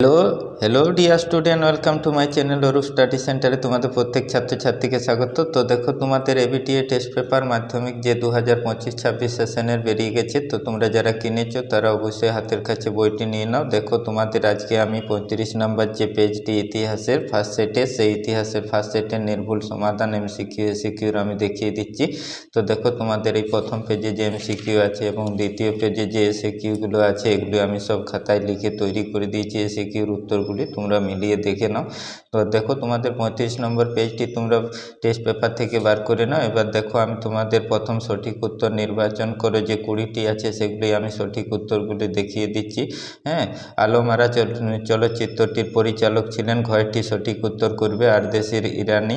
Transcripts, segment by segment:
Hello hello dear student, welcome to my channel Arup study সেন্টারে তোমাদের প্রত্যেক ছাত্রছাত্রীকে স্বাগত। তো দেখো, তোমাদের এবিটিএ টেস্ট পেপার মাধ্যমিক যে 2025-26 সেশনের বেরিয়ে গেছে। তো তোমরা যারা কিনেছো তারা অবশ্যই হাতের কাছে বইটি নিয়ে নাও। দেখো, তোমাদের আজকে আমি 35 নম্বর যে পেজটি ইতিহাসের ফার্স্ট সেটে, সেই ইতিহাসের ফার্স্ট সেটের নির্ভুল সমাধান এমসিকিউর আমি দেখিয়ে দিচ্ছি। তো দেখো, তোমাদের এই প্রথম পেজে যে এমসিকিউ আছে এবং দ্বিতীয় পেজে যে এসএকিউগুলো আছে, এগুলো আমি সব খাতায় লিখে তৈরি করে দিয়েছি। এসএকিউর উত্তরগুলি তোমরা মিলিয়ে দেখে নাও। তো দেখো, তোমাদের 35 নম্বর পেজটি তোমরা টেস্ট পেপার থেকে বার করে নাও। এবার দেখো, আমি তোমাদের প্রথম সঠিক উত্তর নির্বাচন করে যে 20টি আছে সেগুলি আমি সঠিক উত্তরগুলি দেখিয়ে দিচ্ছি। হ্যাঁ, আলোমারা চলচ্চিত্রটির পরিচালক ছিলেন, ঘয়টি সঠিক উত্তর করবে আরদেশির ইরানি।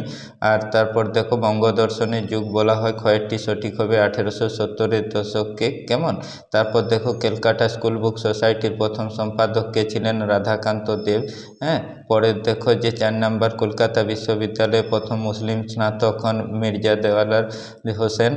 আর তারপর দেখো, বঙ্গদর্শনের যুগ বলা হয়, ক্ষয়েরটি সঠিক হবে 1870-এর দশকে। কেমন? তারপর দেখো, ক্যালকাটা স্কুল বুক সোসাইটির প্রথম সম্পাদক কে ছিলেন? রাধাকান্ত দেব। হ্যাঁ, পরে দেখো যে 4 নম্বর, কলকাতা বিশ্ববিদ্যালয়ে প্রথম মুসলিম স্নাতক হন মির্জা দেওয়ালার হোসেন।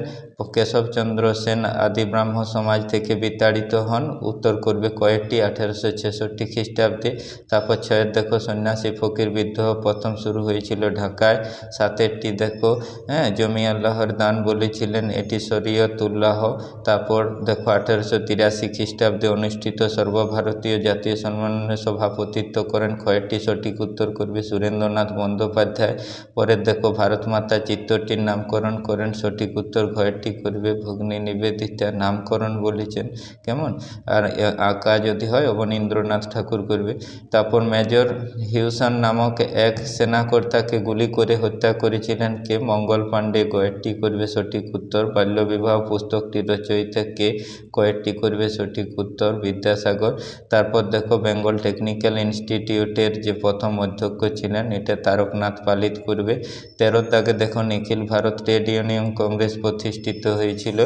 কেশবচন্দ্র সেন আদি ব্রাহ্ম সমাজ থেকে বিতাড়িত হন। উত্তর করবে কয়েকটি? 1866 খ্রিস্টাব্দে। তারপর 6 দেখো, সন্ন্যাসী ফকির বিদ্রোহ প্রথম শুরু হয়েছিল ঢাকায়। 7টি দেখো, হ্যাঁ, জমি আল্লাহর দান বলেছিলেন, এটি শরীয়তুল্লাহ। তারপর দেখো, 1883 খ্রিস্টাব্দে অনুষ্ঠিত সর্বভারতীয় জাতীয় সম্মেলনে সভাপতিত্ব করেন। কয়েকটি সঠিক উত্তর করবে? সুরেন্দ্রনাথ বন্দ্যোপাধ্যায়। পরে দেখো, ভারত মাতা চিত্রটির নামকরণ করেন। সঠিক উত্তর ঘয়টি করবে? ভগ্নী নিবেদিতা নামকরণ বলেছেন। কেমন? আর আঁকা যদি হয় অবনীন্দ্রনাথ ঠাকুর করবে। তারপর মেজর হিউসন নামক এক সেনাকর্তাকে গুলি করে হত্যা করেছিলেন কে? মঙ্গল পাণ্ডে। কয়েকটি করবে? সঠিক উত্তর। বাল্যবিবাহ পুস্তকটির রচয়িতা কে? কয়েকটি করবে? সঠিক উত্তর। বিদ্যাসাগর। তারপর দেখো, বেঙ্গল টেকনিক্যাল ইনস্টিটিউটের যে প্রথম অধ্যক্ষ ছিলেন, এটা তারকনাথ পালিত করবে। 13 দাগে দেখো, নিখিল ভারত ট্রেড ইউনিয়ন কংগ্রেস প্রতিষ্ঠিত হয়েছিল।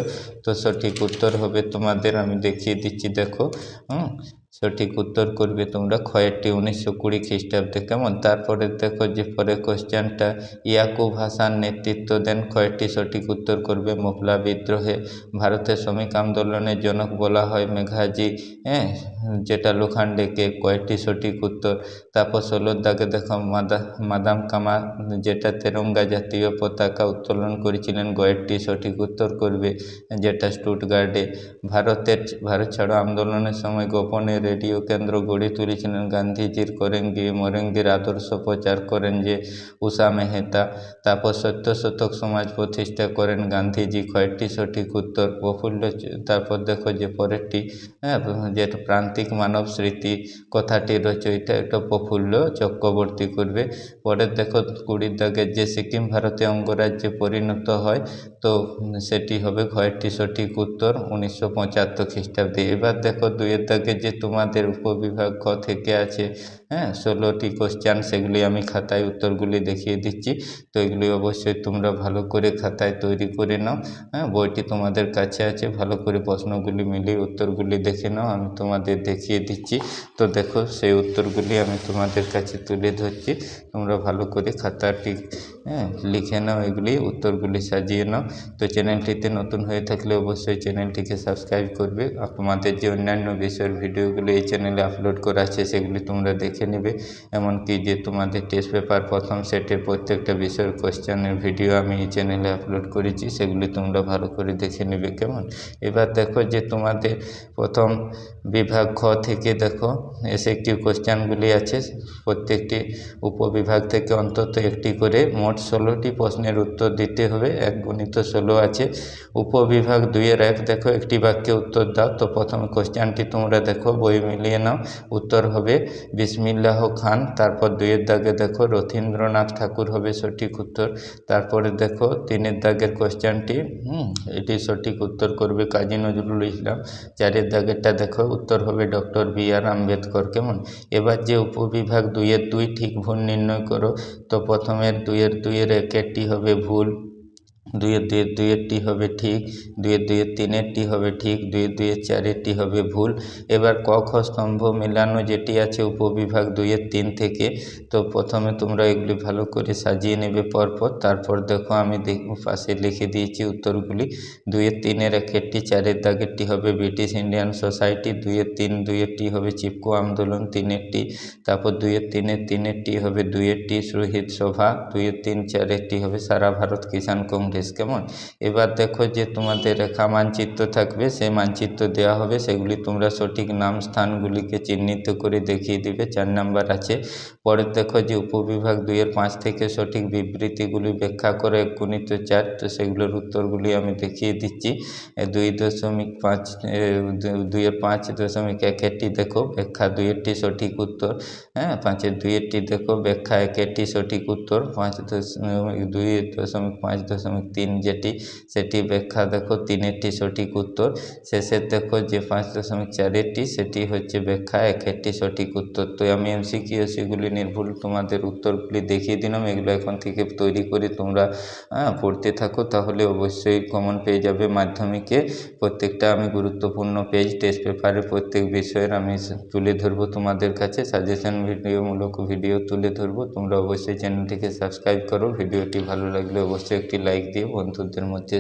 তো সঠিক উত্তর হবে তোমাদের, আমি দেখিয়ে দিচ্ছি, দেখো। সঠিক উত্তর করবে তোমরা ক্ষয়েরটি 1920 খ্রিস্টাব্দে। কেমন? তারপরে দেখো যে পরে কোশ্চেনটা, ইয়াকুব হাসান নেতৃত্ব দেন। ক্ষয়েরটি সঠিক উত্তর করবে? মোপলা বিদ্রোহে। ভারতের শ্রমিক আন্দোলনের জনক বলা হয় মেঘাজি, হ্যাঁ, যেটা লোখান্ডেকে। কয়েকটি সঠিক উত্তর। তারপর 16 দাগে দেখো, মাদাম কামা, যেটা তেরঙ্গা জাতীয় পতাকা উত্তোলন করেছিলেন। গয়েরটি সঠিক উত্তর করবে? যেটা স্টুটগার্ডে। ভারত ছাড়ো আন্দোলনের সময় গোপনে রেডিও কেন্দ্র গড়ে তুলেছিলেন গান্ধীজির। করেঙ্গি মরেঙ্গির আদর্শ প্রচার করেন যে? উষা মেহতা। তারপর সত্য শতক সমাজ প্রতিষ্ঠা করেন গান্ধীজি। কয়েকটি সঠিক উত্তর? প্রফুল্ল। তারপর দেখো যে পরেরটি, হ্যাঁ, যেটা প্রান্তিক মানব স্মৃতি কথাটির রচয়িতা, এটা প্রফুল্ল চক্রবর্তী করবে। পরের দেখো 20 দাগের যে সিকিম ভারতে অঙ্গরাজ্যে পরিণত হয়, তো সেটি হবে ঘয়টি সঠিক উত্তর? 1975 খ্রিস্টাব্দে। এবার দেখো 2 দাগে যে তোমাদের উপবিভাগ ক থেকে আছে, হ্যাঁ, 16টি কোশ্চেন, সেগুলি আমি খাতায় উত্তরগুলি দেখিয়ে দিচ্ছি। তো এগুলি অবশ্যই তোমরা ভালো করে খাতায় তৈরি করে নাও। হ্যাঁ, বইটি তোমাদের কাছে আছে, ভালো করে প্রশ্নগুলি মিলিয়ে উত্তরগুলি দেখে নাও, আমি তোমাদের দেখিয়ে দিচ্ছি। তো দেখো, সেই উত্তরগুলি আমি তোমাদের কাছে তুলে ধরছি, তোমরা ভালো করে খাতাটি, হ্যাঁ, লিখে নাও, এগুলি উত্তরগুলি সাজিয়ে নাও। তো চ্যানেলটিতে নতুন হয়ে থাকলে অবশ্যই চ্যানেলটিকে সাবস্ক্রাইব করবে। তোমাদের যে অন্যান্য বিষয়ের ভিডিওগুলি এই চ্যানেলে আপলোড করা আছে সেগুলি তোমরা দেখে নেবে। এমনকি যে তোমাদের টেস্ট পেপার প্রথম সেটের প্রত্যেকটা বিষয়ের কোশ্চেনের ভিডিও আমি এই চ্যানেলে আপলোড করেছি, সেগুলি তোমরা ভালো করে দেখে নেবে। কেমন? এবার দেখো যে তোমাদের প্রথম বিভাগ খ থেকে দেখো এসএকিউ কোশ্চেনগুলি আছে। প্রত্যেকটি উপবিভাগ থেকে অন্তত একটি করে মোট 16টি প্রশ্নের উত্তর দিতে হবে। 1 গুণিত 16 আছে। উপবিভাগ 2-1 দেখো, একটি বাক্যে উত্তর দাও। তো প্রথম কোশ্চেনটি তোমরা দেখো, বই মিলিয়ে নাও। উত্তর হবে বিসমিল্লাহ খান। তারপর 2 দাগে দেখো, রথীন্দ্রনাথ ঠাকুর হবে সঠিক উত্তর। তারপরে দেখো 3 দাগের কোশ্চেনটি, এটি সঠিক উত্তর করবে কাজী নজরুল ইসলাম। 4 দাগেরটা দেখো, উত্তর হবে ডক্টর বি.আর. আম্বেদকর। কেমন? এবার যে উপবিভাগ 2-এর 2 ঠিক ভুল নির্ণয় করো। তো প্রথমের 2-এর 1 একটি হবে ভুল, দুইয়েরটি হবে ঠিক, তিনেরটি হবে ঠিক, চারেরটি হবে ভুল। এবার ক খ স্তম্ভ মেলানো যেটি আছে উপবিভাগ 2-3 থেকে, তো প্রথমে তোমরা এগুলি ভালো করে সাজিয়ে নেবে পরপর। তারপর দেখো আমি পাশে লিখে দিয়েছি উত্তরগুলি। 2-3-এর একেরটি 4-এর দাগেরটি হবে ব্রিটিশ ইন্ডিয়ান সোসাইটি, 2-3-2-টি হবে চিপকো আন্দোলন, তিনেরটি। তারপর 2-3-3-টি হবে 2-টি শহীদ সভা, 2-3-4-টি হবে সারা ভারত কিষাণ কংগ্রেস। কেমন? এবার দেখো যে তোমাদের রেখা মানচিত্র থাকবে, সেই মানচিত্র দেওয়া হবে, সেগুলি তোমরা সঠিক নাম স্থানগুলিকে চিহ্নিত করে দেখিয়ে দিবে। 4 নাম্বার আছে। পরে দেখো যে উপবিভাগ 2-এর 5 থেকে সঠিক বিবৃতিগুলি ব্যাখ্যা করে 1x4, তো সেগুলোর উত্তরগুলি আমি দেখিয়ে দিচ্ছি। 2.5 2-এর 5.1-টি দেখো ব্যাখ্যা 2-এরটি সঠিক উত্তর। হ্যাঁ, 5-এর 2-এরটি দেখো ব্যাখ্যা 1-এরটি সঠিক উত্তর। 2.5.3 যেটি, সেটি ব্যাখ্যা দেখো 3-এরটি সঠিক উত্তর। শেষের দেখো যে 5.4-এরটি, সেটি হচ্ছে ব্যাখ্যা 1-এরটি সঠিক উত্তর। তো আমি এমসিকিউ সেগুলি নির্ভুল তোমাদের উত্তরগুলি দেখিয়ে দিলাম। এগুলো এখন থেকে তৈরি করে তোমরা পড়তে থাকো, তাহলে অবশ্যই কমন পেয়ে যাবে মাধ্যমিকে। প্রত্যেকটা আমি গুরুত্বপূর্ণ পেজ টেস্ট পেপারের প্রত্যেক বিষয়ের আমি তুলে ধরবো তোমাদের কাছে, সাজেশন ভিডিওমূলক ভিডিও তুলে ধরবো। তোমরা অবশ্যই চ্যানেলটিকে সাবস্ক্রাইব করো। ভিডিওটি ভালো লাগলে অবশ্যই একটি লাইক দিয়ে বন্ধুদের মধ্যে